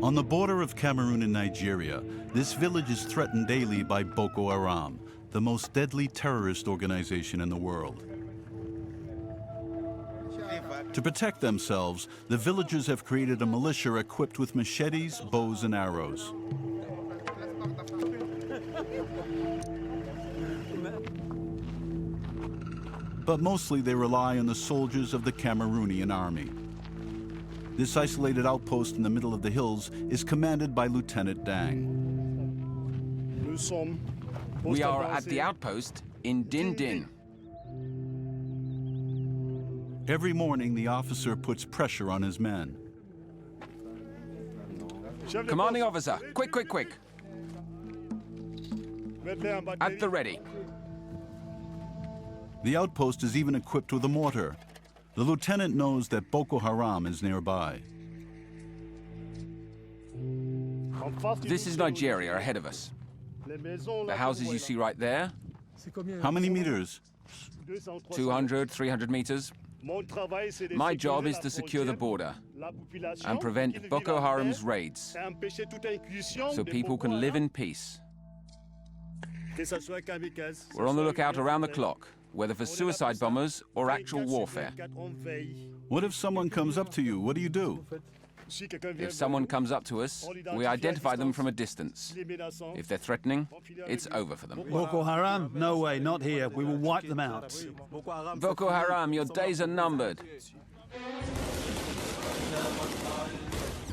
On the border of Cameroon and Nigeria, this village is threatened daily by Boko Haram, the most deadly terrorist organization in the world. To protect themselves, the villagers have created a militia equipped with machetes, bows, and arrows. But mostly they rely on the soldiers of the Cameroonian army. This isolated outpost in the middle of the hills is commanded by Lieutenant Dang. We are at the outpost in Din Din. Every morning, the officer puts pressure on his men. Commanding officer, quick, quick, quick. At the ready. The outpost is even equipped with a mortar. The lieutenant knows that Boko Haram is nearby. This is Nigeria ahead of us. The houses you see right there, How many meters? 200, 300 meters. My job is to secure the border and prevent Boko Haram's raids so people can live in peace. We're on the lookout around the clock, whether for suicide bombers or actual warfare. What if someone comes up to you? What do you do? If someone comes up to us, we identify them from a distance. If they're threatening, it's over for them. Boko Haram? No way, not here. We will wipe them out. Boko Haram, your days are numbered.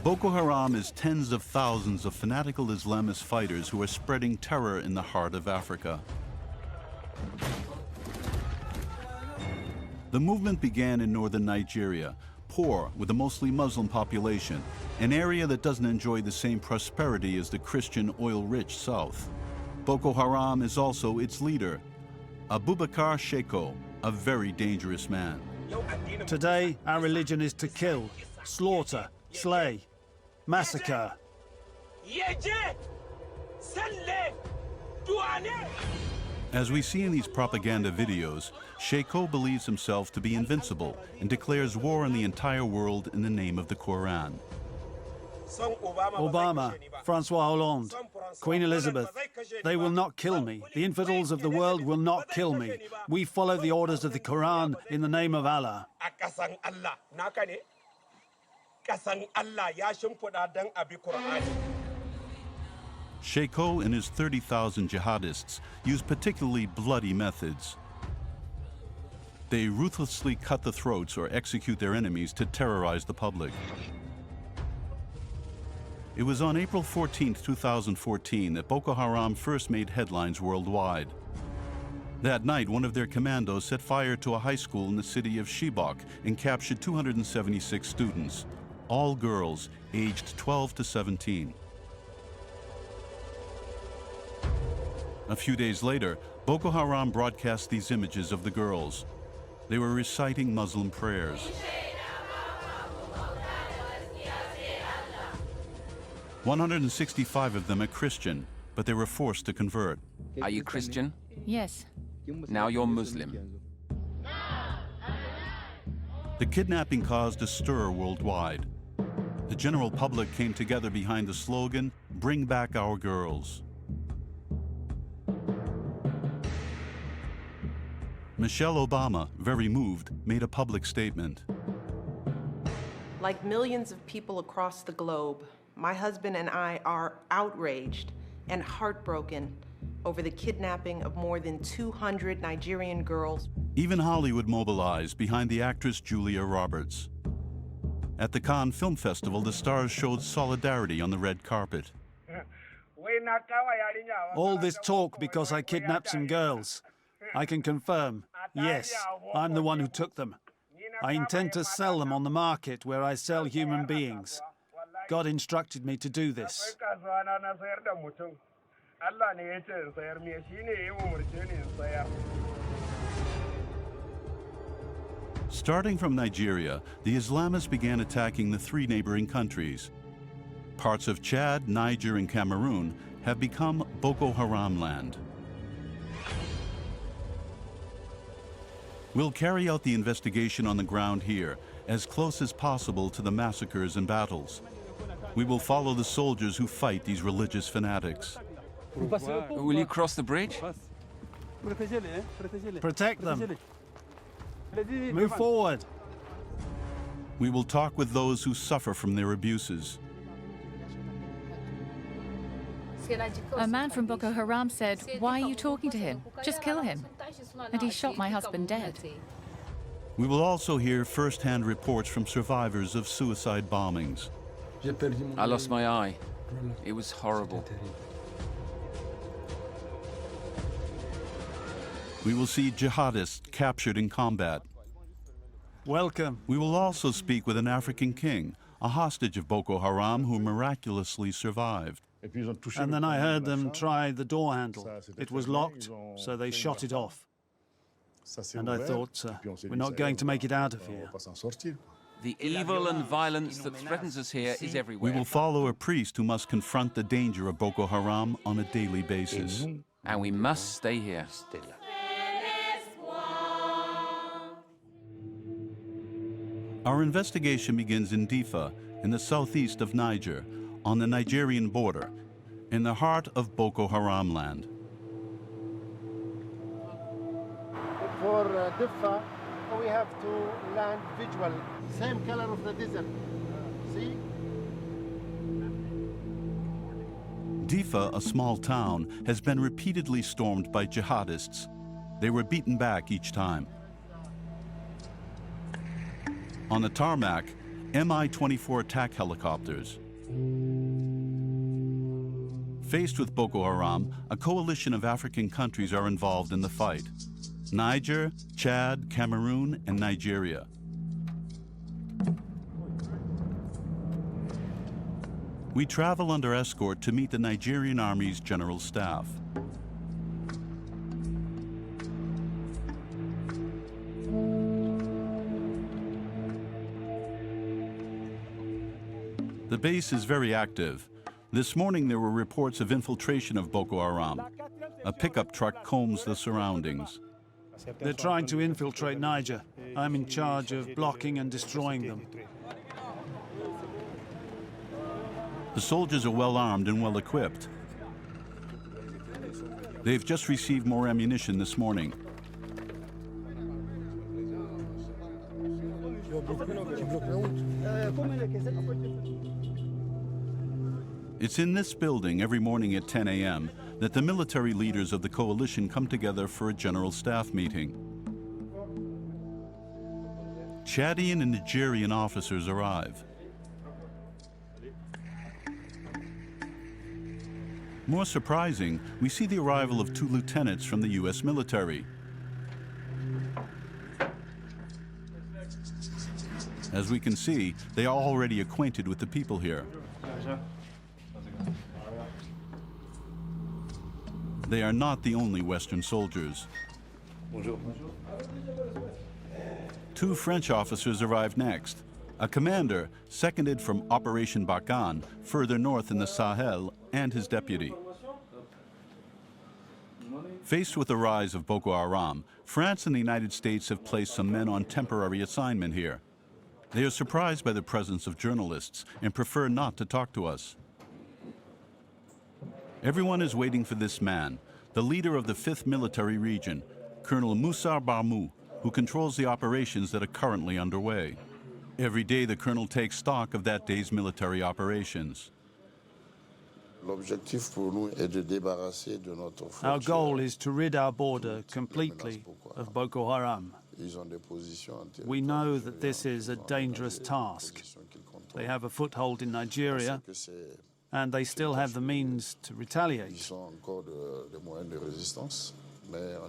Boko Haram is tens of thousands of fanatical Islamist fighters who are spreading terror in the heart of Africa. The movement began in northern Nigeria, poor with a mostly Muslim population, an area that doesn't enjoy the same prosperity as the Christian oil-rich south. Boko Haram is also its leader, Abubakar Sheko, a very dangerous man. Today, our religion is to kill, slaughter, slay, massacre. As we see in these propaganda videos, Sheko believes himself to be invincible and declares war on the entire world in the name of the Quran. Obama, Francois Hollande, Queen Elizabeth, they will not kill me. The infidels of the world will not kill me. We follow the orders of the Quran in the name of Allah. Sheko and his 30,000 jihadists use particularly bloody methods. They ruthlessly cut the throats or execute their enemies to terrorize the public. It was on April 14, 2014 that Boko Haram first made headlines worldwide. That night, one of their commandos set fire to a high school in the city of Chibok and captured 276 students, all girls aged 12 to 17. A few days later, Boko Haram broadcast these images of the girls. They were reciting Muslim prayers. "165 of them are Christian, but they were forced to convert." Are you Christian? Yes. Now you're Muslim. The kidnapping caused a stir worldwide. The general public came together behind the slogan, "Bring back our girls." Michelle Obama, very moved, made a public statement. Like millions of people across the globe, my husband and I are outraged and heartbroken over the kidnapping of more than 200 Nigerian girls. Even Hollywood mobilized behind the actress Julia Roberts. At the Cannes Film Festival, the stars showed solidarity on the red carpet. All this talk because I kidnapped some girls. I can confirm, yes, I'm the one who took them. I intend to sell them on the market where I sell human beings. God instructed me to do this. Starting from Nigeria, the Islamists began attacking the three neighboring countries. Parts of Chad, Niger, and Cameroon have become Boko Haram land. We'll carry out the investigation on the ground here, as close as possible to the massacres and battles. We will follow the soldiers who fight these religious fanatics. Will you cross the bridge? Protect them. Move forward. We will talk with those who suffer from their abuses. A man from Boko Haram said, "Why are you talking to him? Just kill him." And he shot my husband dead. We will also hear first-hand reports from survivors of suicide bombings. I lost my eye. It was horrible. We will see jihadists captured in combat. Welcome. We will also speak with an African king, a hostage of Boko Haram who miraculously survived. And then I heard them try the door handle. It was locked, so they shot it off. And I thought, we're not going to make it out of here. The evil and violence that threatens us here is We everywhere. will follow a priest who must confront the danger of Boko Haram on a daily basis. And we must stay here. Our investigation begins in Difa, in the southeast of Niger, on the Nigerian border, in the heart of Boko Haram land. For Difa, we have to land visual, same color of the desert. See? Difa, a small town, has been repeatedly stormed by jihadists. They were beaten back each time. On the tarmac, Mi-24 attack helicopters. Faced with Boko Haram, a coalition of African countries are involved in the fight. Niger, Chad, Cameroon, and Nigeria. We travel under escort to meet the Nigerian Army's General Staff. The base is very active. This morning there were reports of infiltration of Boko Haram. A pickup truck combs the surroundings. They're trying to infiltrate Niger. I'm in charge of blocking and destroying them. The soldiers are well armed and well equipped. They've just received more ammunition this morning. It's in this building every morning at 10 a.m. that the military leaders of the coalition come together for a general staff meeting. Chadian and Nigerian officers arrive. More surprising, we see the arrival of 2 lieutenants from the U.S. military. As we can see, they are already acquainted with the people here. They are not the only Western soldiers. 2 French officers arrived next. A commander, seconded from Operation Barkhane, further north in the Sahel, and his deputy. Faced with the rise of Boko Haram, France and the United States have placed some men on temporary assignment here. They are surprised by the presence of journalists and prefer not to talk to us. Everyone is waiting for this man, the leader of the 5th Military Region, Colonel Moussa Barmou, who controls the operations that are currently underway. Every day the colonel takes stock of that day's military operations. Our goal is to rid our border completely of Boko Haram. We know that this is a dangerous task. They have a foothold in Nigeria, and they still have the means to retaliate.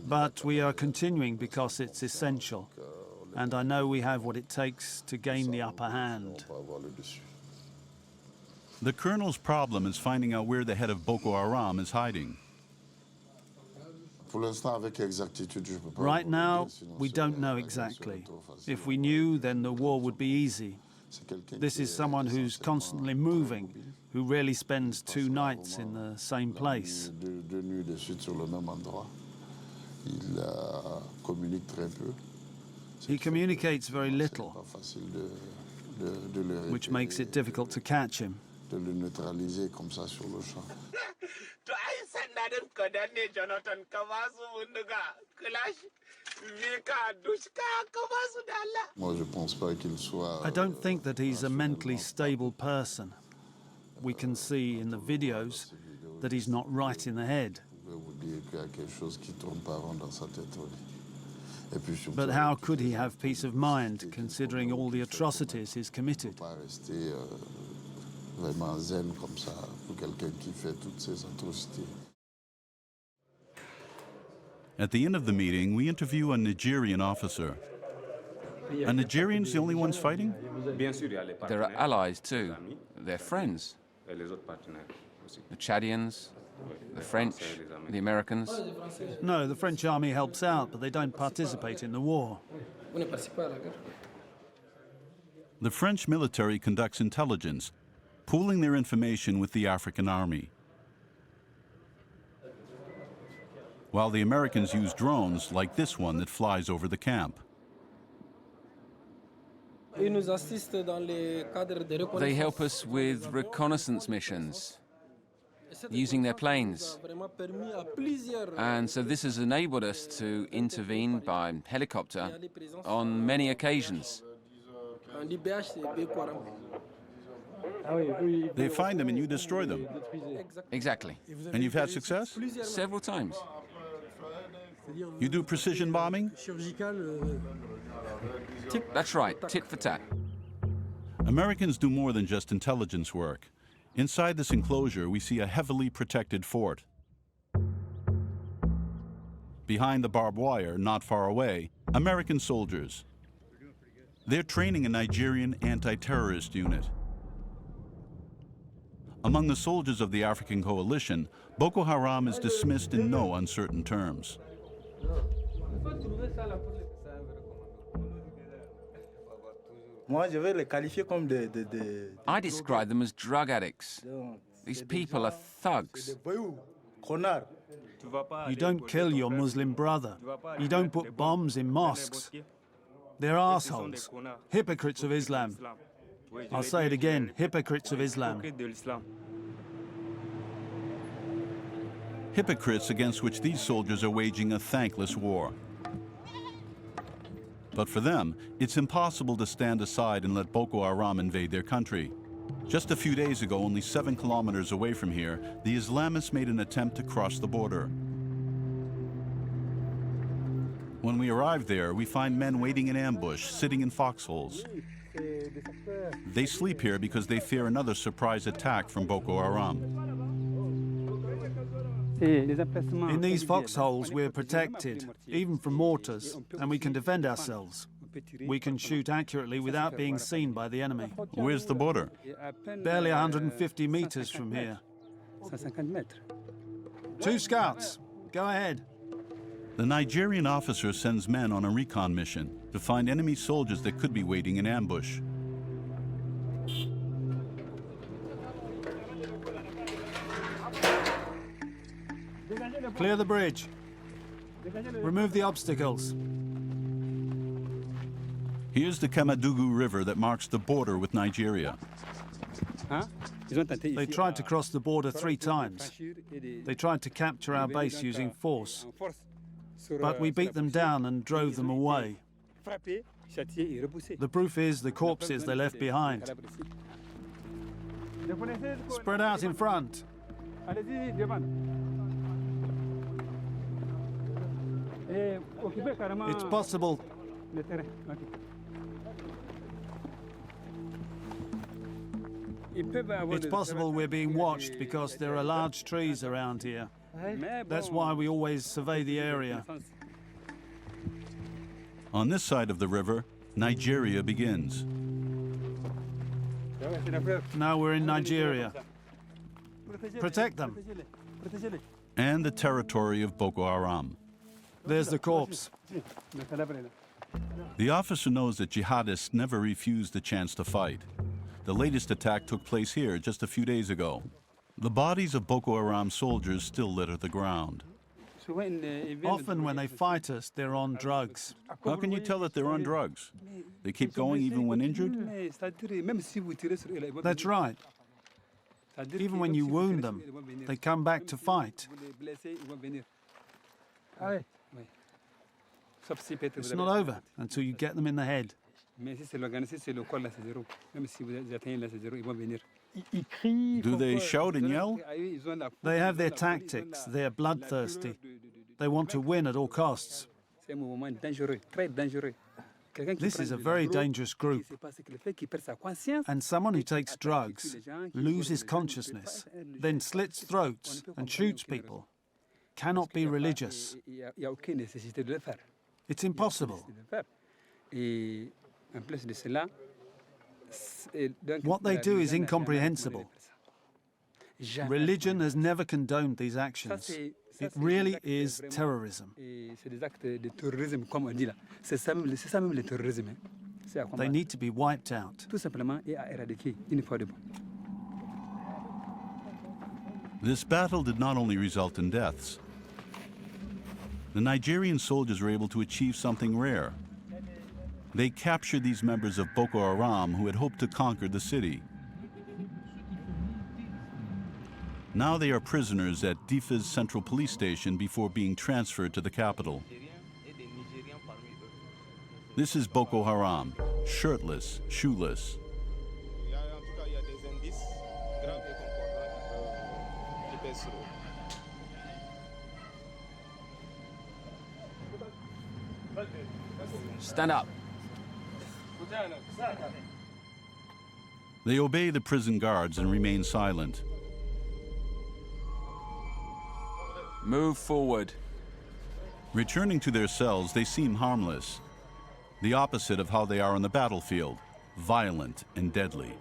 But we are continuing because it's essential, and I know we have what it takes to gain the upper hand. The colonel's problem is finding out where the head of Boko Haram is hiding. Right now, we don't know exactly. If we knew, then the war would be easy. This is someone who's constantly moving, who rarely spends 2 nights in the same place. He communicates very little, which makes it difficult to catch him. de le neutraliser comme ça sur le champ. Moi, je pense pas qu'il soit. I don't think that he's a mentally stable person. We can see in the videos that he's not right in the head. But how could he have peace of mind, considering all the atrocities he's committed? At the end of the meeting, we interview a Nigerian officer. Are Nigerians the only ones fighting? There are allies too. They're friends. The Chadians, the French, the Americans. No, the French army helps out, but they don't participate in the war. The French military conducts intelligence, pooling their information with the African army. While the Americans use drones like this one that flies over the camp. They help us with reconnaissance missions, using their planes. And so this has enabled us to intervene by helicopter on many occasions. They find them and you destroy them. Exactly. And you've had success? Several times. You do precision bombing? That's right, tit for tat. Americans do more than just intelligence work. Inside this enclosure, we see a heavily protected fort. Behind the barbed wire, not far away, American soldiers. They're training a Nigerian anti-terrorist unit. Among the soldiers of the African coalition, Boko Haram is dismissed in no uncertain terms. I describe them as drug addicts. These people are thugs. You don't kill your Muslim brother. You don't put bombs in mosques. They're assholes, hypocrites of Islam. I'll say it again, hypocrites of Islam. Hypocrites against which these soldiers are waging a thankless war. But for them, it's impossible to stand aside and let Boko Haram invade their country. Just a few days ago, only 7 kilometers away from here, the Islamists made an attempt to cross the border. When we arrive there, we find men waiting in ambush, sitting in foxholes. They sleep here because they fear another surprise attack from Boko Haram. In these foxholes, we're protected, even from mortars, and we can defend ourselves. We can shoot accurately without being seen by the enemy. Where's the border? Barely 150 meters from here. 2 scouts. Go ahead. The Nigerian officer sends men on a recon mission to find enemy soldiers that could be waiting in ambush. Clear the bridge. Remove the obstacles. Here's the Kamadugu River that marks the border with Nigeria. They tried to cross the border 3 times. They tried to capture our base using force. But we beat them down and drove them away. The proof is the corpses they left behind. Spread out in front. It's possible. It's possible we're being watched because there are large trees around here. That's why we always survey the area. On this side of the river, Nigeria begins. Now we're in Nigeria. Protect them. And the territory of Boko Haram. There's the corpse. The officer knows that jihadists never refuse the chance to fight. The latest attack took place here just a few days ago. The bodies of Boko Haram soldiers still litter the ground. Often when they fight us, they're on drugs. How can you tell that they're on drugs? They keep going even when injured? That's right. Even when you wound them, they come back to fight. It's not over until you get them in the head. Do they shout and yell? They have their tactics. They're bloodthirsty. They want to win at all costs. This is a very dangerous group. And someone who takes drugs, loses consciousness, then slits throats and shoots people, cannot be religious. It's impossible. What they do is incomprehensible. Religion has never condoned these actions. It really is terrorism. They need to be wiped out. This battle did not only result in deaths. The Nigerian soldiers were able to achieve something rare. They captured these members of Boko Haram who had hoped to conquer the city. Now they are prisoners at Diffa's central police station before being transferred to the capital. This is Boko Haram, shirtless, shoeless. Stand up. They obey the prison guards and remain silent. Move forward. Returning to their cells, they seem harmless. The opposite of how they are on the battlefield, violent and deadly.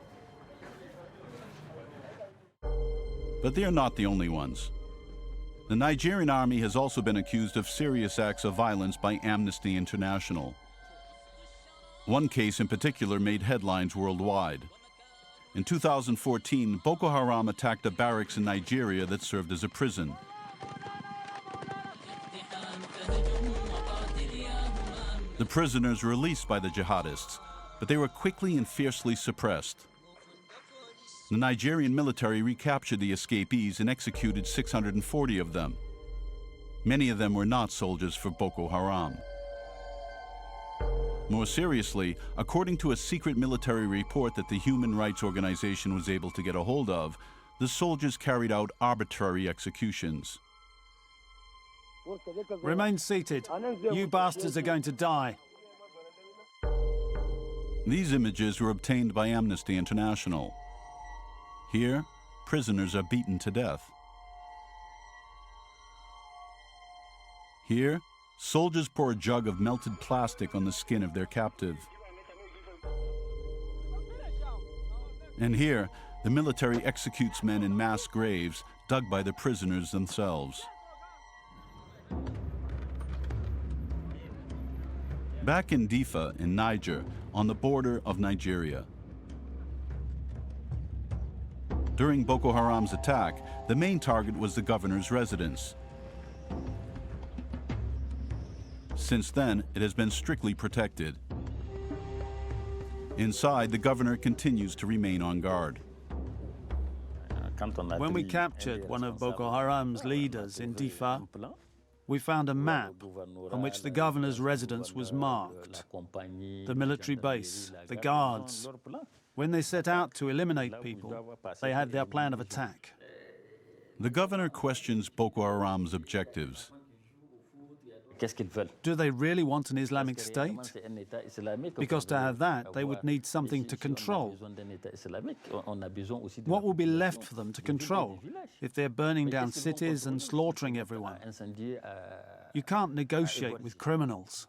But they are not the only ones. The Nigerian army has also been accused of serious acts of violence by Amnesty International. One case in particular made headlines worldwide. In 2014, Boko Haram attacked a barracks in Nigeria that served as a prison. The prisoners were released by the jihadists, but they were quickly and fiercely suppressed. The Nigerian military recaptured the escapees and executed 640 of them. Many of them were not soldiers for Boko Haram. More seriously, according to a secret military report that the human rights organization was able to get a hold of, the soldiers carried out arbitrary executions. Remain seated. You bastards are going to die. These images were obtained by Amnesty International. Here, prisoners are beaten to death. Here, soldiers pour a jug of melted plastic on the skin of their captive. And here, the military executes men in mass graves dug by the prisoners themselves. Back in Diffa, in Niger, on the border of Nigeria. During Boko Haram's attack, the main target was the governor's residence. Since then, it has been strictly protected. Inside, the governor continues to remain on guard. When we captured one of Boko Haram's leaders in Diffa, we found a map on which the governor's residence was marked. The military base, the guards. When they set out to eliminate people, they had their plan of attack. The governor questions Boko Haram's objectives. Do they really want an Islamic state? Because to have that, they would need something to control. What will be left for them to control if they're burning down cities and slaughtering everyone? You can't negotiate with criminals.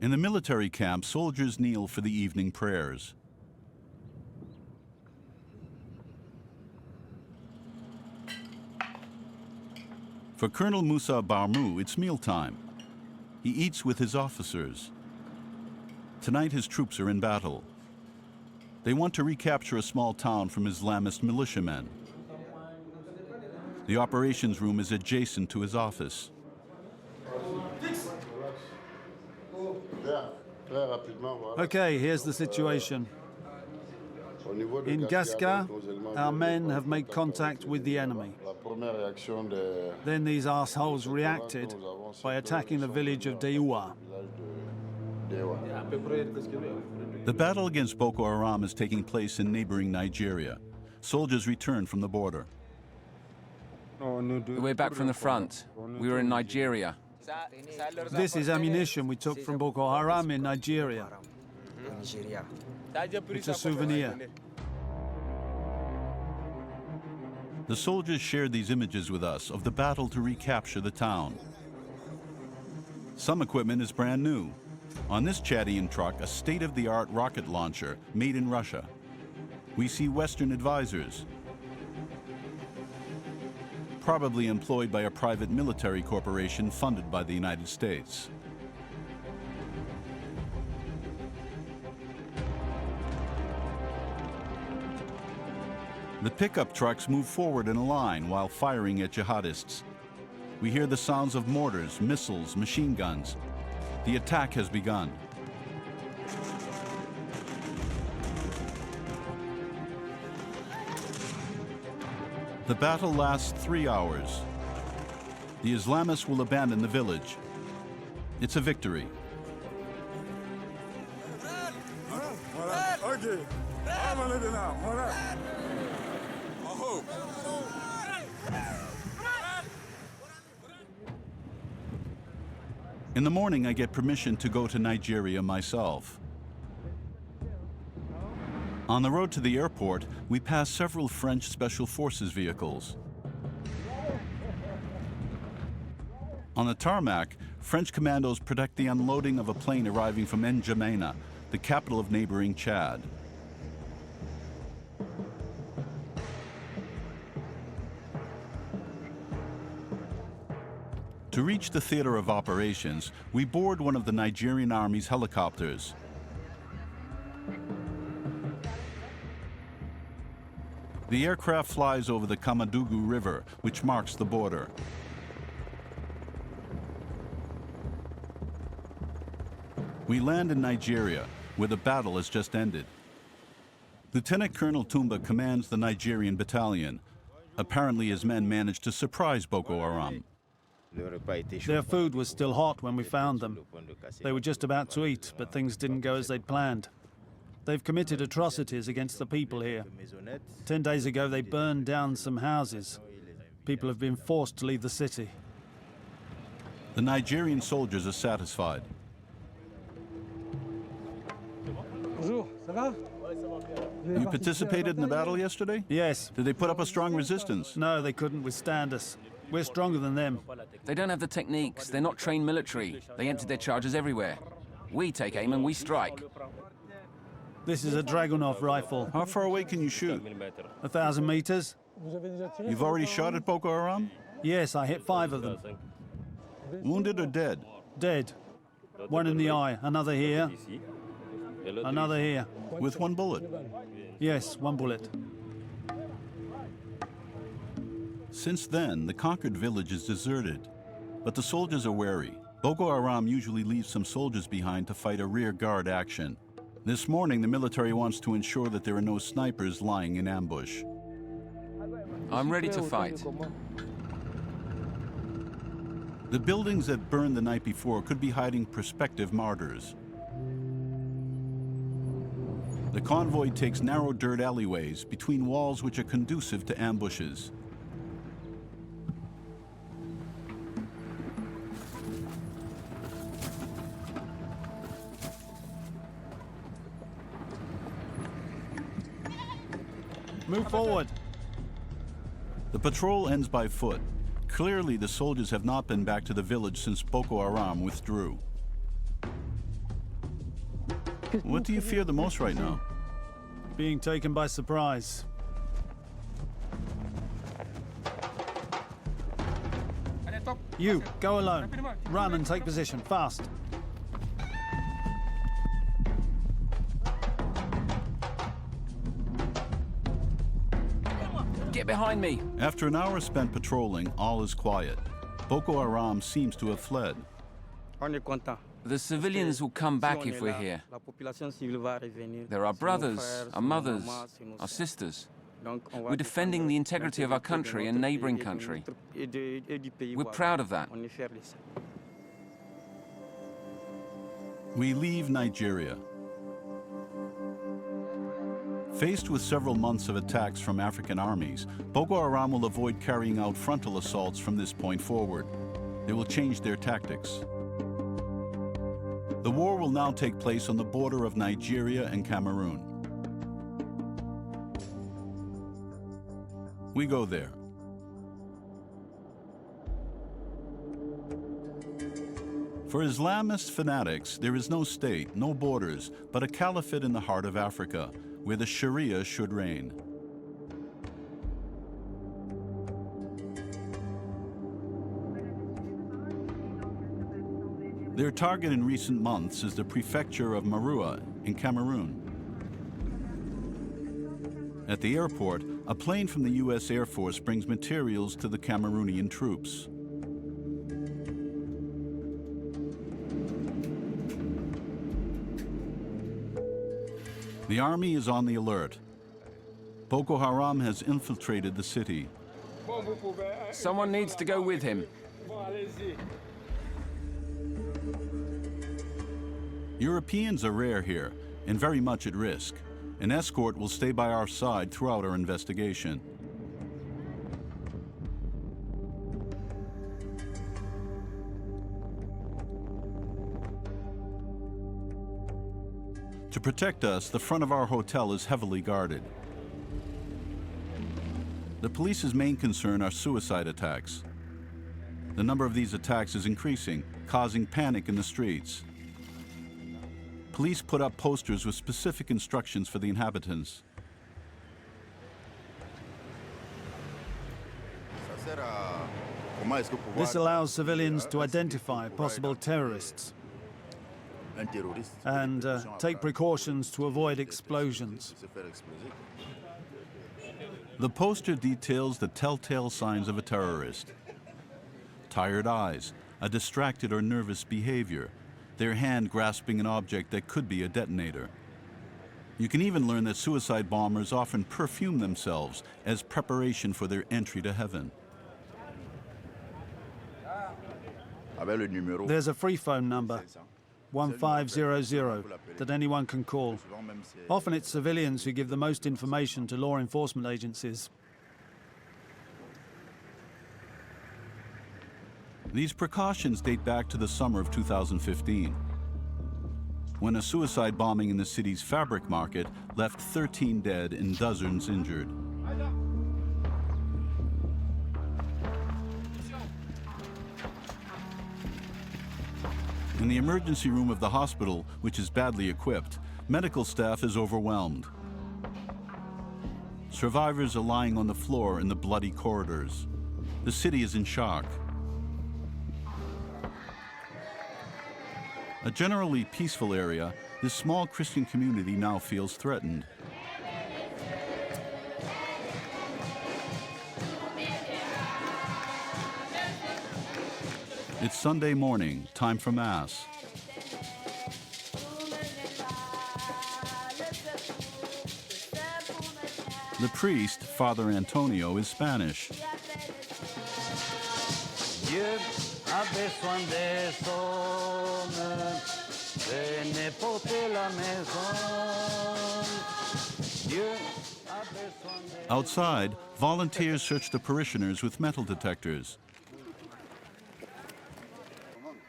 In the military camp, soldiers kneel for the evening prayers. For Colonel Musa Barmu, it's mealtime. He eats with his officers. Tonight his troops are in battle. They want to recapture a small town from Islamist militiamen. The operations room is adjacent to his office. Okay, here's the situation. In Gasca, our men have made contact with the enemy. Then these assholes reacted by attacking the village of Deoua. The battle against Boko Haram is taking place in neighboring Nigeria. Soldiers return from the border. We're back from the front. We were in Nigeria. This is ammunition we took from Boko Haram in Nigeria. It's a souvenir. The soldiers shared these images with us of the battle to recapture the town. Some equipment is brand new. On this Chadian truck, a state-of-the-art rocket launcher made in Russia. We see Western advisors, probably employed by a private military corporation funded by the United States. The pickup trucks move forward in a line while firing at jihadists. We hear the sounds of mortars, missiles, machine guns. The attack has begun. The battle lasts 3 hours. The Islamists will abandon the village. It's a victory. In the morning, I get permission to go to Nigeria myself. On the road to the airport, we pass several French Special Forces vehicles. On the tarmac, French commandos protect the unloading of a plane arriving from N'Djamena, the capital of neighboring Chad. To reach the theater of operations, we board one of the Nigerian Army's helicopters. The aircraft flies over the Kamadugu River, which marks the border. We land in Nigeria, where the battle has just ended. Lieutenant Colonel Tumba commands the Nigerian battalion. Apparently his men managed to surprise Boko Haram. Their food was still hot when we found them. They were just about to eat, but things didn't go as they'd planned. They've committed atrocities against the people here. 10 days ago, they burned down some houses. People have been forced to leave the city. The Nigerian soldiers are satisfied. You participated in the battle yesterday? Yes. Did they put up a strong resistance? No, they couldn't withstand us. We're stronger than them. They don't have the techniques. They're not trained military. They empty their charges everywhere. We take aim and we strike. This is a Dragunov rifle. How far away can you shoot? 1,000 meters. You've already shot at Boko Haram? Yes, I hit 5 of them. Wounded or dead? Dead. One in the eye, another here, another here. With one bullet? Yes, 1 bullet. Since then, the conquered village is deserted. But the soldiers are wary. Boko Haram usually leaves some soldiers behind to fight a rear guard action. This morning, the military wants to ensure that there are no snipers lying in ambush. I'm ready to fight. The buildings that burned the night before could be hiding prospective martyrs. The convoy takes narrow dirt alleyways between walls which are conducive to ambushes. Move forward. The patrol ends by foot. Clearly, the soldiers have not been back to the village since Boko Haram withdrew. What do you fear the most right now? Being taken by surprise. You, go alone. Run and take position, fast. Get behind me! After an hour spent patrolling, all is quiet. Boko Haram seems to have fled. The civilians will come back if we're here. They're our brothers, our mothers, our sisters. We're defending the integrity of our country and neighboring country. We're proud of that. We leave Nigeria. Faced with several months of attacks from African armies, Boko Haram will avoid carrying out frontal assaults from this point forward. They will change their tactics. The war will now take place on the border of Nigeria and Cameroon. We go there. For Islamist fanatics, there is no state, no borders, but a caliphate in the heart of Africa, where the sharia should reign. Their target in recent months is the prefecture of Marua in Cameroon. At the airport, a plane from the U.S. Air Force brings materials to the Cameroonian troops. The army is on the alert. Boko Haram has infiltrated the city. Someone needs to go with him. Europeans are rare here and very much at risk. An escort will stay by our side throughout our investigation. To protect us, the front of our hotel is heavily guarded. The police's main concern are suicide attacks. The number of these attacks is increasing, causing panic in the streets. Police put up posters with specific instructions for the inhabitants. This allows civilians to identify possible terrorists and take precautions to avoid explosions. The poster details the telltale signs of a terrorist. Tired eyes, a distracted or nervous behavior, their hand grasping an object that could be a detonator. You can even learn that suicide bombers often perfume themselves as preparation for their entry to heaven. There's a free phone number, 1500, that anyone can call. Often it's civilians who give the most information to law enforcement agencies. These precautions date back to the summer of 2015, when a suicide bombing in the city's fabric market left 13 dead and dozens injured. In the emergency room of the hospital, which is badly equipped, medical staff is overwhelmed. Survivors are lying on the floor in the bloody corridors. The city is in shock. A generally peaceful area, this small Christian community now feels threatened. It's Sunday morning, time for Mass. The priest, Father Antonio, is Spanish. Outside, volunteers search the parishioners with metal detectors.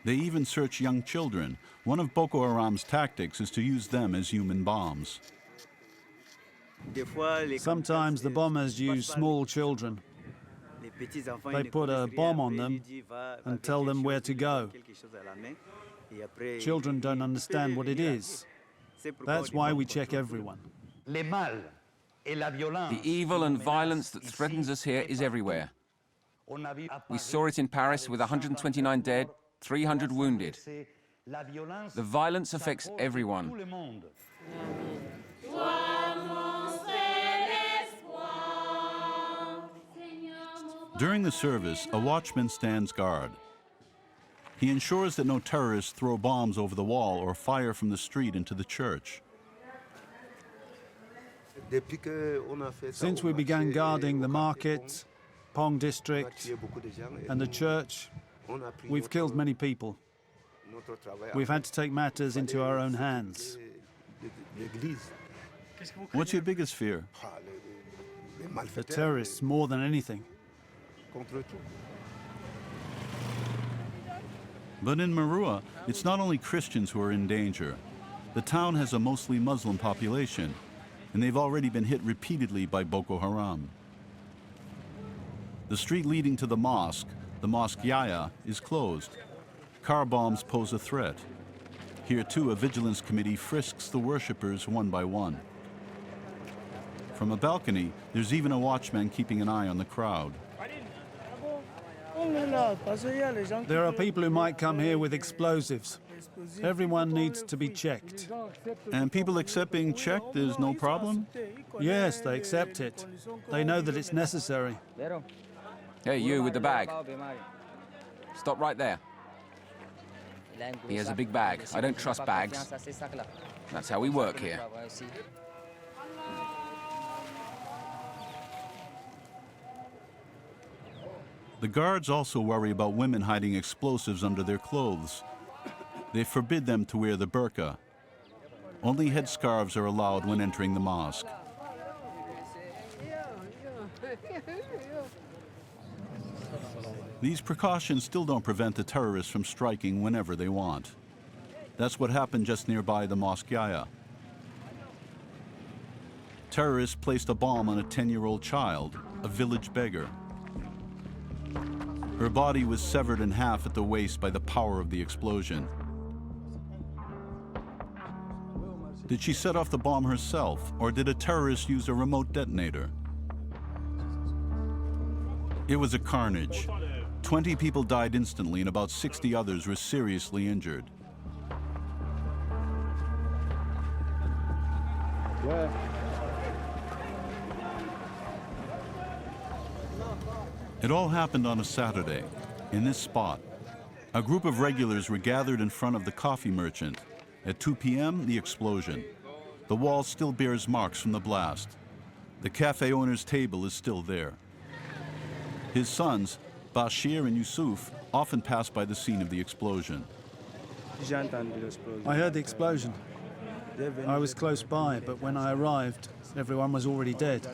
They even search young children. One of Boko Haram's tactics is to use them as human bombs. Sometimes the bombers use small children. They put a bomb on them and tell them where to go. Children don't understand what it is. That's why we check everyone. The evil and violence that threatens us here is everywhere. We saw it in Paris with 129 dead, 300 wounded. The violence affects everyone. During the service, a watchman stands guard. He ensures that no terrorists throw bombs over the wall or fire from the street into the church. Since we began guarding the market, Pong district, and the church, we've killed many people. We've had to take matters into our own hands. What's your biggest fear? The terrorists more than anything. But in Marua, it's not only Christians who are in danger. The town has a mostly Muslim population, and they've already been hit repeatedly by Boko Haram. The street leading to the mosque Yaya, is closed. Car bombs pose a threat. Here too, a vigilance committee frisks the worshippers one by one. From a balcony, there's even a watchman keeping an eye on the crowd. There are people who might come here with explosives. Everyone needs to be checked. And people accept being checked, there's no problem? Yes, they accept it. They know that it's necessary. Hey, you with the bag. Stop right there. He has a big bag. I don't trust bags. That's how we work here. The guards also worry about women hiding explosives under their clothes. They forbid them to wear the burqa. Only headscarves are allowed when entering the mosque. These precautions still don't prevent the terrorists from striking whenever they want. That's what happened just nearby the Mosque Yaya. Terrorists placed a bomb on a 10-year-old child, a village beggar. Her body was severed in half at the waist by the power of the explosion. Did she set off the bomb herself, or did a terrorist use a remote detonator? It was a carnage. 20 people died instantly and about 60 others were seriously injured. It all happened on a Saturday, in this spot. A group of regulars were gathered in front of the coffee merchant. At 2 p.m., the explosion. The wall still bears marks from the blast. The cafe owner's table is still there. His sons, Bashir and Yusuf, often pass by the scene of the explosion. I heard the explosion. I was close by, but when I arrived, everyone was already dead.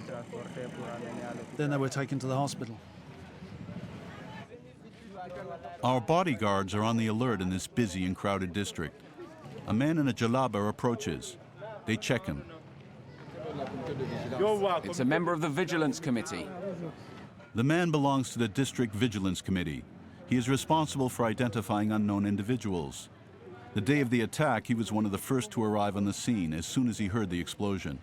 Then they were taken to the hospital. Our bodyguards are on the alert in this busy and crowded district. A man in a jalaba approaches. They check him. It's a member of the Vigilance Committee. The man belongs to the District Vigilance Committee. He is responsible for identifying unknown individuals. The day of the attack, he was one of the first to arrive on the scene as soon as he heard the explosion.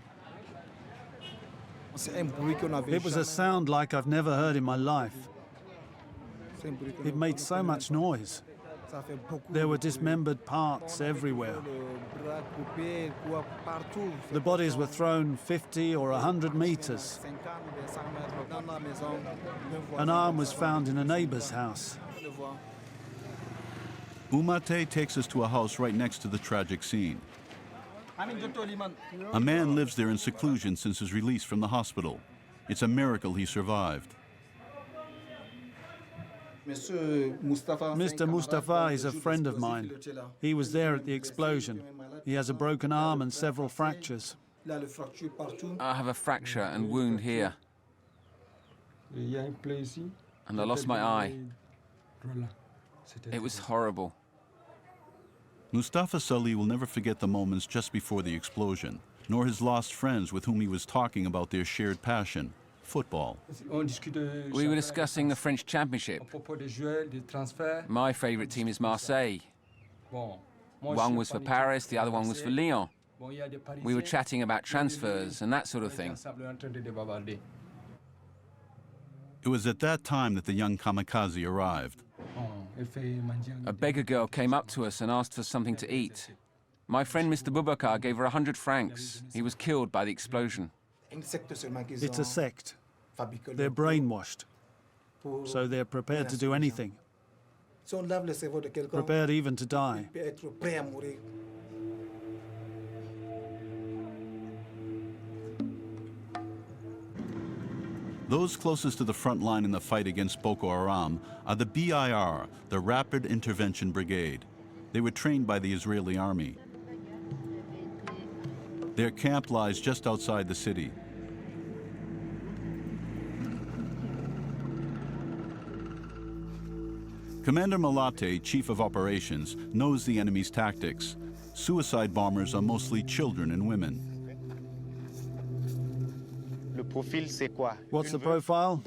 It was a sound like I've never heard in my life. It made so much noise. There were dismembered parts everywhere. The bodies were thrown 50 or 100 meters. An arm was found in a neighbor's house. Umate takes us to a house right next to the tragic scene. A man lives there in seclusion since his release from the hospital. It's a miracle he survived. Mr. Mustafa is a friend of mine. He was there at the explosion. He has a broken arm and several fractures. I have a fracture and wound here. And I lost my eye. It was horrible. Mustafa Salih will never forget the moments just before the explosion, nor his lost friends with whom he was talking about their shared passion, football. We were discussing the French Championship. My favorite team is Marseille. One was for Paris, the other one was for Lyon. We were chatting about transfers and that sort of thing. It was at that time that the young kamikaze arrived. A beggar girl came up to us and asked for something to eat. My friend Mr. Boubacar gave her 100 francs. He was killed by the explosion. It's a sect. They're brainwashed, so they're prepared to do anything. prepared even to die. Those closest to the front line in the fight against Boko Haram are the BIR, the Rapid Intervention Brigade. They were trained by the Israeli army. Their camp lies just outside the city. Commander Malate, chief of operations, knows the enemy's tactics. Suicide bombers are mostly children and women. What's the profile?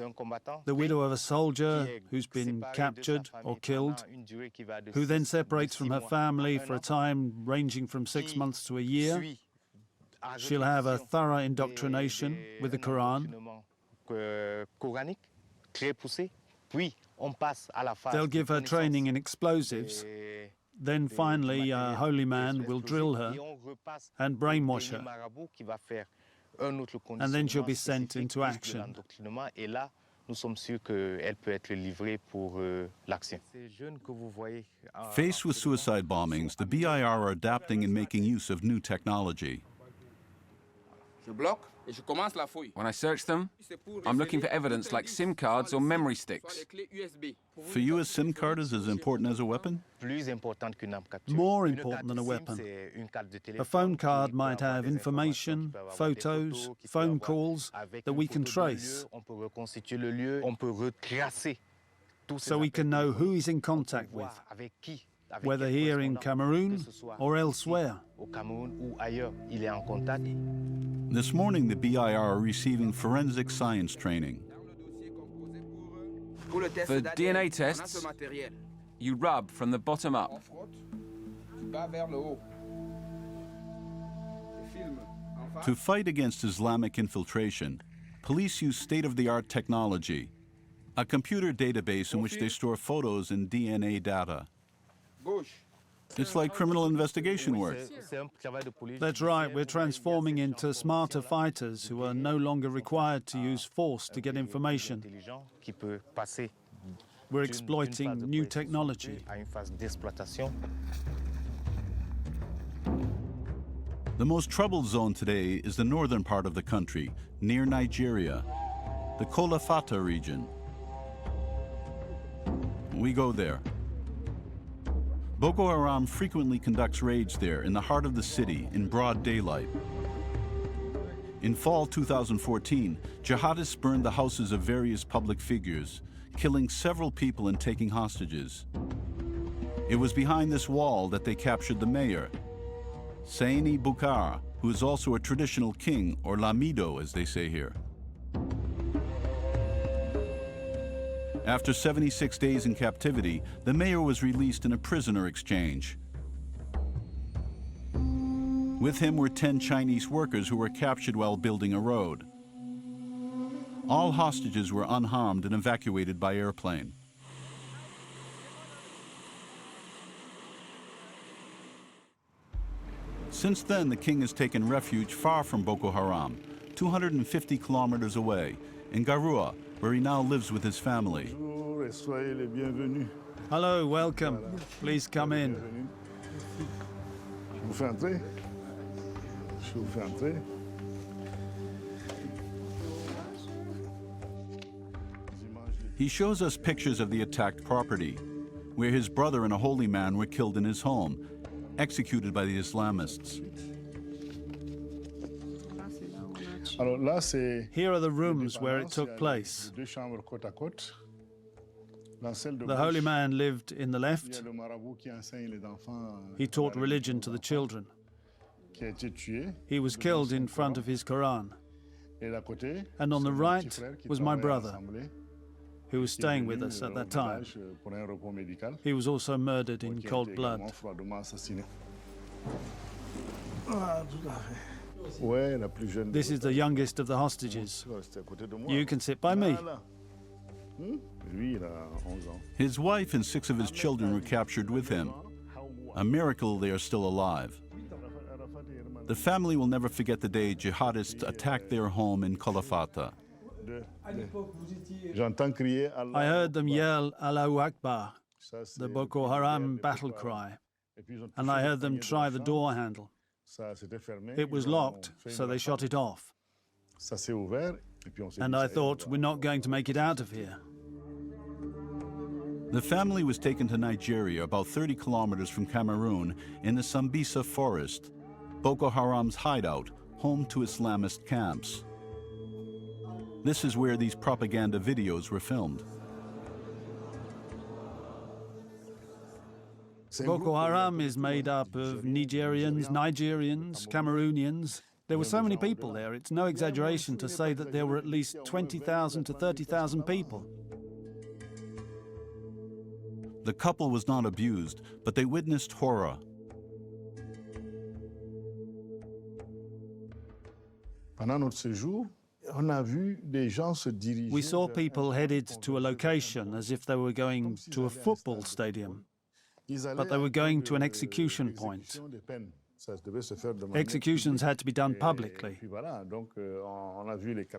The widow of a soldier who's been captured or killed, who then separates from her family for a time ranging from 6 months to a year. She'll have a thorough indoctrination with the Quran. They'll give her training in explosives. Then finally, a holy man will drill her and brainwash her. And then she'll be sent into action. Faced with suicide bombings, the BIR are adapting and making use of new technology. When I search them, I'm looking for evidence like SIM cards or memory sticks. For you, a SIM card is as important as a weapon? More important than a weapon. A phone card might have information, photos, phone calls that we can trace. So we can know who he's in contact with, whether here in Cameroon or elsewhere. This morning, the BIR are receiving forensic science training. For DNA tests, you rub from the bottom up. To fight against Islamic infiltration, police use state-of-the-art technology, a computer database in which they store photos and DNA data. It's like criminal investigation work. That's right, we're transforming into smarter fighters who are no longer required to use force to get information. We're exploiting new technology. The most troubled zone today is the northern part of the country, near Nigeria, the Caliphate region. We go there. Boko Haram frequently conducts raids there in the heart of the city in broad daylight. In fall 2014, jihadists burned the houses of various public figures, killing several people and taking hostages. It was behind this wall that they captured the mayor, Saini Bukar, who is also a traditional king, or lamido as they say here. After 76 days in captivity, the mayor was released in a prisoner exchange. With him were 10 Chinese workers who were captured while building a road. All hostages were unharmed and evacuated by airplane. Since then, the king has taken refuge far from Boko Haram, 250 kilometers away, in Garua, where he now lives with his family. Hello, welcome. Please come in. He shows us pictures of the attacked property, where his brother and a holy man were killed in his home, executed by the Islamists. Here are the rooms where it took place. The holy man lived in the left. He taught religion to the children. He was killed in front of his Quran. And on the right was my brother, who was staying with us at that time. He was also murdered in cold blood. This is the youngest of the hostages. You can sit by me. His wife and 6 of his children were captured with him. A miracle they are still alive. The family will never forget the day jihadists attacked their home in Caliphate. I heard them yell Allahu Akbar the Boko Haram battle cry, and I heard them try the door handle. It was locked, so they shot it off. And I thought, we're not going to make it out of here. The family was taken to Nigeria, about 30 kilometers from Cameroon, in the Sambisa forest, Boko Haram's hideout, home to Islamist camps. This is where these propaganda videos were filmed. Boko Haram is made up of Nigerians, Cameroonians. There were so many people there, it's no exaggeration to say that there were at least 20,000 to 30,000 people. The couple was not abused, but they witnessed horror. We saw people headed to a location as if they were going to a football stadium, but they were going to an execution point. Executions had to be done publicly.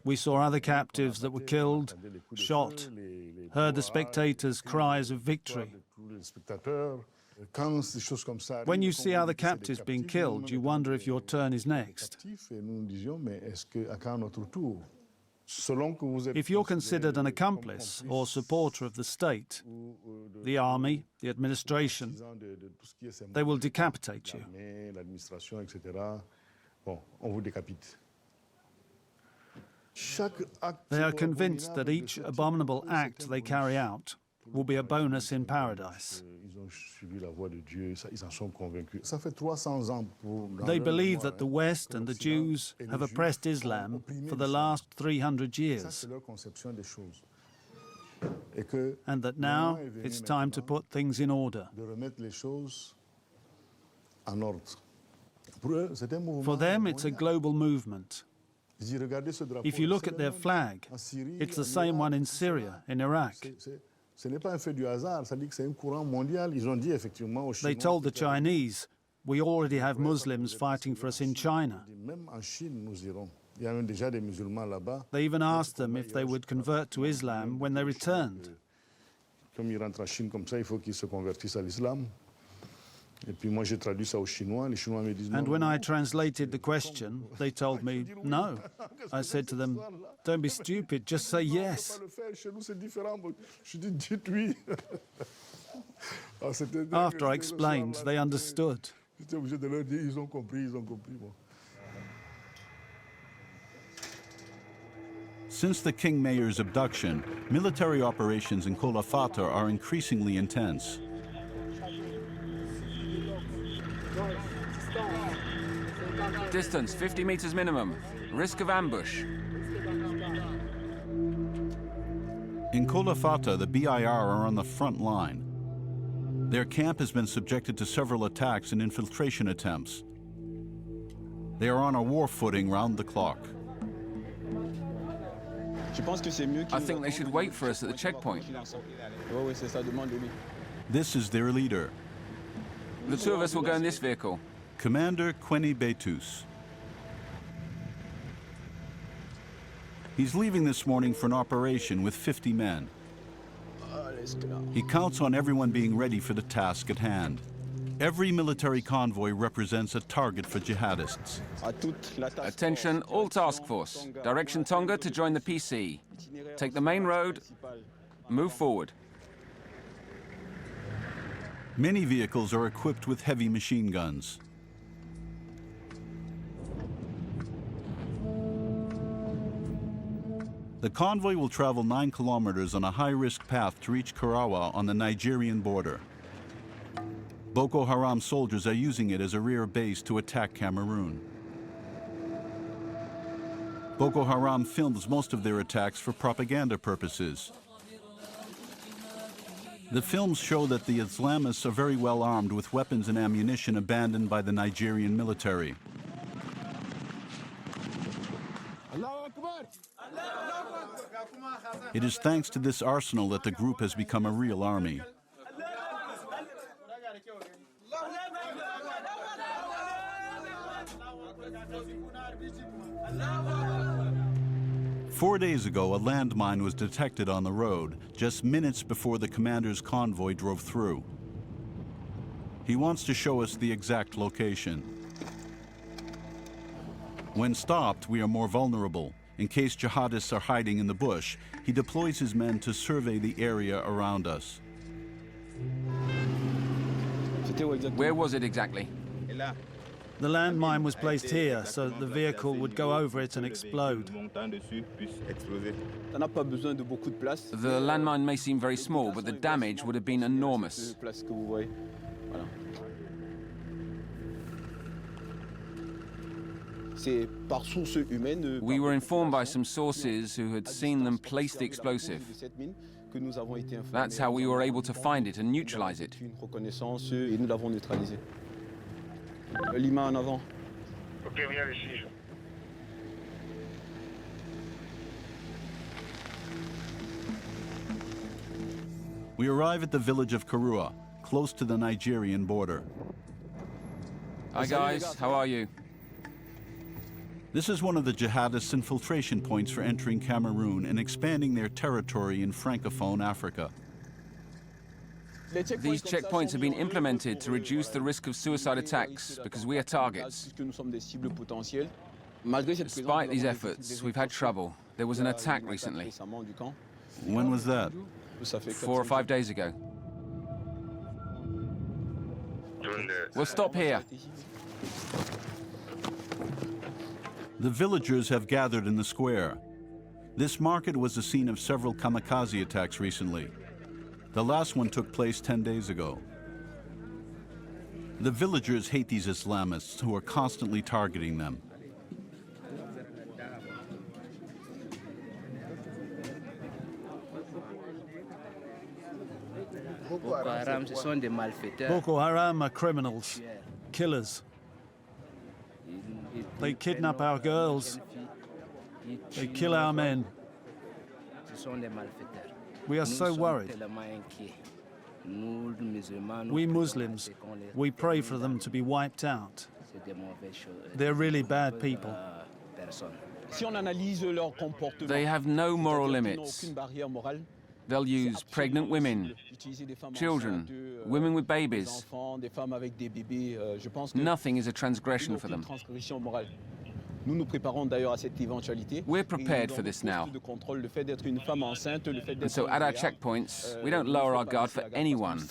We saw other captives that were killed, shot, heard the spectators' cries of victory. When you see other captives being killed, you wonder if your turn is next. If you're considered an accomplice or supporter of the state, the army, the administration, they will decapitate you. They are convinced that each abominable act they carry out will be a bonus in paradise. They believe that the West and the Jews have oppressed Islam for the last 300 years, and that now it's time to put things in order. For them, it's a global movement. If you look at their flag, it's the same one in Syria, in Iraq. They told the Chinese, we already have Muslims fighting for us in China. They even asked them if they would convert to Islam when they returned. And when I translated the question, they told me no. I said to them, don't be stupid, just say yes. After I explained, they understood. Since the King Mayor's abduction, military operations in Caliphate are increasingly intense. Distance 50 meters minimum. Risk of ambush. In Caliphate, the BIR are on the front line. Their camp has been subjected to several attacks and infiltration attempts. They are on a war footing round the clock. I think they should wait for us at the checkpoint. This is their leader, The two of us will go in this vehicle. Commander Kweni Betus. He's leaving this morning for an operation with 50 men. He counts on everyone being ready for the task at hand. Every military convoy represents a target for jihadists. Attention, all task force. Direction Tonga to join the PC. Take the main road. Move forward. Many vehicles are equipped with heavy machine guns. The convoy will travel 9 kilometers on a high-risk path to reach Karawa on the Nigerian border. Boko Haram soldiers are using it as a rear base to attack Cameroon. Boko Haram films most of their attacks for propaganda purposes. The films show that the Islamists are very well armed with weapons and ammunition abandoned by the Nigerian military. It is thanks to this arsenal that the group has become a real army. 4 days ago, a landmine was detected on the road, just minutes before the commander's convoy drove through. He wants to show us the exact location. When stopped, we are more vulnerable. In case jihadists are hiding in the bush, he deploys his men to survey the area around us. Where was it exactly? The landmine was placed here so that the vehicle would go over it and explode. The landmine may seem very small, but the damage would have been enormous. We were informed by some sources who had seen them place the explosive. That's how we were able to find it and neutralize it. We arrive at the village of Karua, close to the Nigerian border. Hi guys, how are you? This is one of the jihadists' infiltration points for entering Cameroon and expanding their territory in Francophone Africa. These checkpoints have been implemented to reduce the risk of suicide attacks because we are targets. Despite these efforts, we've had trouble. There was an attack recently. When was that? 4 or 5 days ago. We'll stop here. The villagers have gathered in the square. This market was the scene of several kamikaze attacks recently. The last one took place 10 days ago. The villagers hate these Islamists who are constantly targeting them. Boko Haram are criminals, killers. They kidnap our girls. They kill our men. We are so worried. We Muslims, we pray for them to be wiped out. They're really bad people. They have no moral limits. They'll use pregnant women, children, women with babies. Nothing is a transgression for them. We're prepared for this now. And so at our checkpoints, we don't lower our guard for anyone,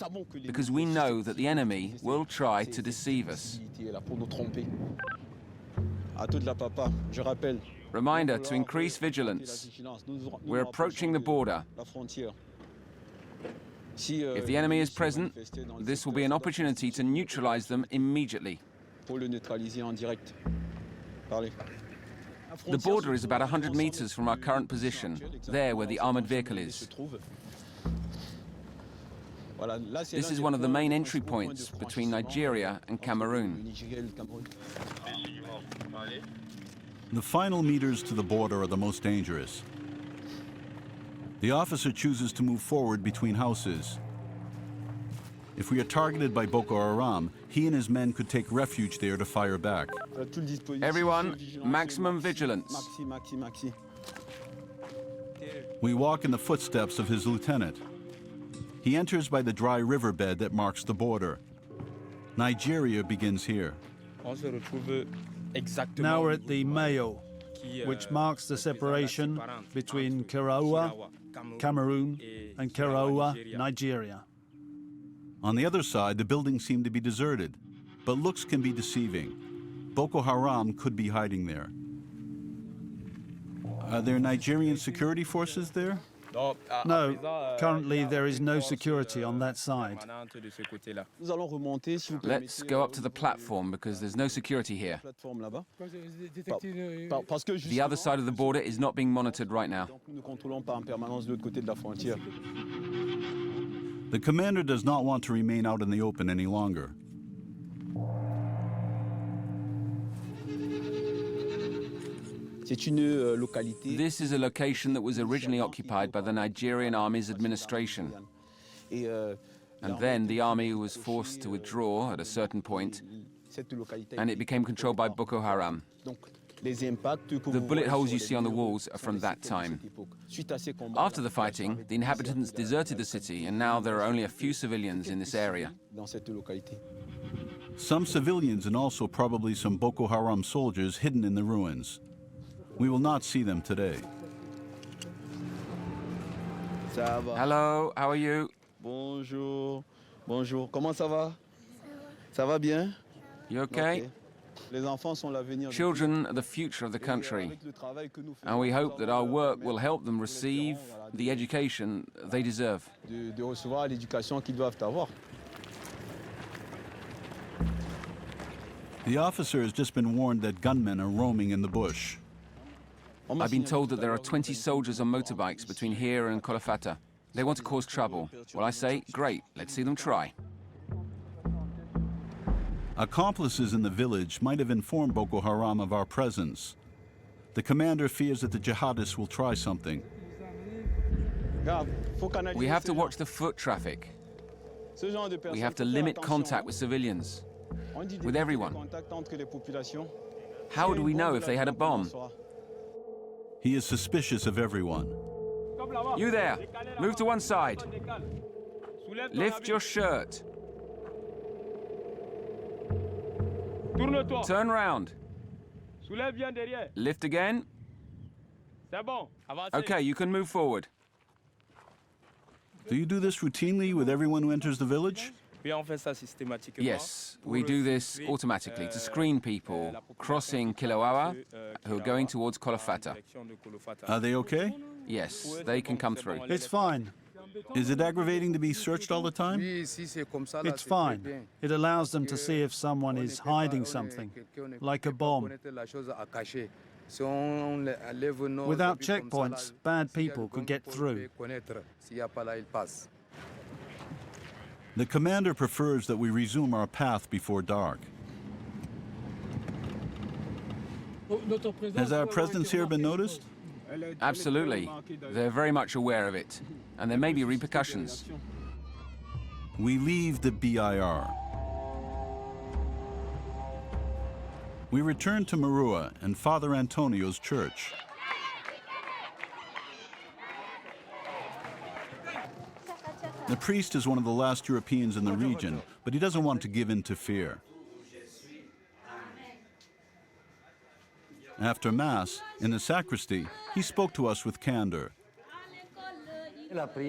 because we know that the enemy will try to deceive us. Reminder to increase vigilance. We're approaching the border. If the enemy is present, this will be an opportunity to neutralize them immediately. The border is about 100 meters from our current position, there where the armored vehicle is. This is one of the main entry points between Nigeria and Cameroon. The final meters to the border are the most dangerous. The officer chooses to move forward between houses. If we are targeted by Boko Haram, he and his men could take refuge there to fire back. Everyone, maximum vigilance. We walk in the footsteps of his lieutenant. He enters by the dry riverbed that marks the border. Nigeria begins here. Now we're at the Mayo, which marks the separation between Karaua, Cameroon, and Karaua, Nigeria. On the other side, the buildings seem to be deserted, but looks can be deceiving. Boko Haram could be hiding there. Are there Nigerian security forces there? No, currently there is no security on that side. Let's go up to the platform because there's no security here. The other side of the border is not being monitored right now. The commander does not want to remain out in the open any longer. This is a location that was originally occupied by the Nigerian Army's administration. And then the army was forced to withdraw at a certain point, and it became controlled by Boko Haram. The bullet holes you see on the walls are from that time. After the fighting, the inhabitants deserted the city, and now there are only a few civilians in this area. Some civilians and also probably some Boko Haram soldiers hidden in the ruins. We will not see them today. Hello, how are you? Bonjour. Bonjour. Comment ça va? Ça va bien? You okay? Children are the future of the country, and we hope that our work will help them receive the education they deserve. The officer has just been warned that gunmen are roaming in the bush. I've been told that there are 20 soldiers on motorbikes between here and Caliphate. They want to cause trouble. Well, I say, great, let's see them try. Accomplices in the village might have informed Boko Haram of our presence. The commander fears that the jihadists will try something. We have to watch the foot traffic. We have to limit contact with civilians, with everyone. How do we know if they had a bomb? He is suspicious of everyone. You there, move to one side. Lift your shirt. Turn round. Lift again. Okay, you can move forward. Do you do this routinely with everyone who enters the village? Yes, we do this automatically to screen people crossing Kilowawa who are going towards Caliphate. Are they okay? Yes, they can come through. It's fine. Is it aggravating to be searched all the time? It's fine. It allows them to see if someone is hiding something, like a bomb. Without checkpoints, bad people could get through. The commander prefers that we resume our path before dark. Has our presence here been noticed? Absolutely. They're very much aware of it, and there may be repercussions. We leave the BIR. We return to Marua and Father Antonio's church. The priest is one of the last Europeans in the region, but he doesn't want to give in to fear. After Mass, in the sacristy, he spoke to us with candor.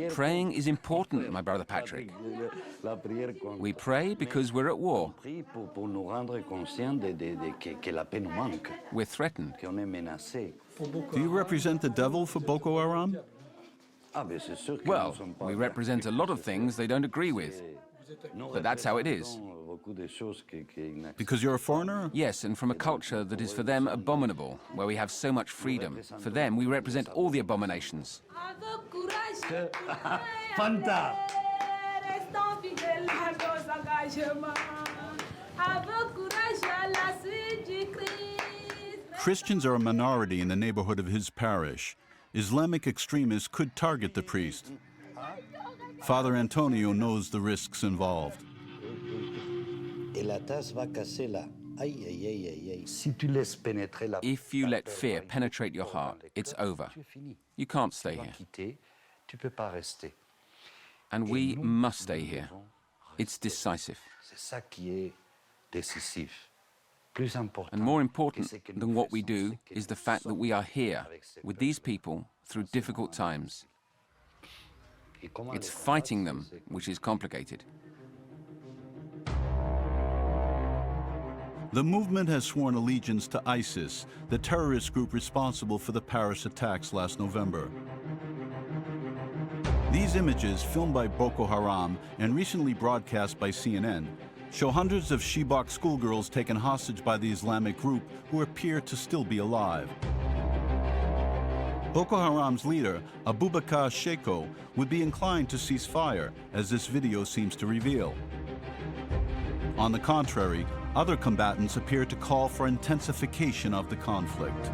Praying is important, my brother Patrick. We pray because we're at war. We're threatened. Do you represent the devil for Boko Haram? Well, we represent a lot of things they don't agree with. But that's how it is. Because you're a foreigner? Yes, and from a culture that is for them abominable, where we have so much freedom. For them, we represent all the abominations. Fanta! Christians are a minority in the neighborhood of his parish. Islamic extremists could target the priest. Father Antonio knows the risks involved. If you let fear penetrate your heart, it's over. You can't stay here. And we must stay here. It's decisive. And more important than what we do is the fact that we are here with these people through difficult times. It's fighting them which is complicated. The movement has sworn allegiance to ISIS, the terrorist group responsible for the Paris attacks last November. These images, filmed by Boko Haram and recently broadcast by CNN, show hundreds of Chibok schoolgirls taken hostage by the Islamic group who appear to still be alive. Boko Haram's leader, Abubakar Sheko, would be inclined to cease fire, as this video seems to reveal. On the contrary, other combatants appear to call for intensification of the conflict.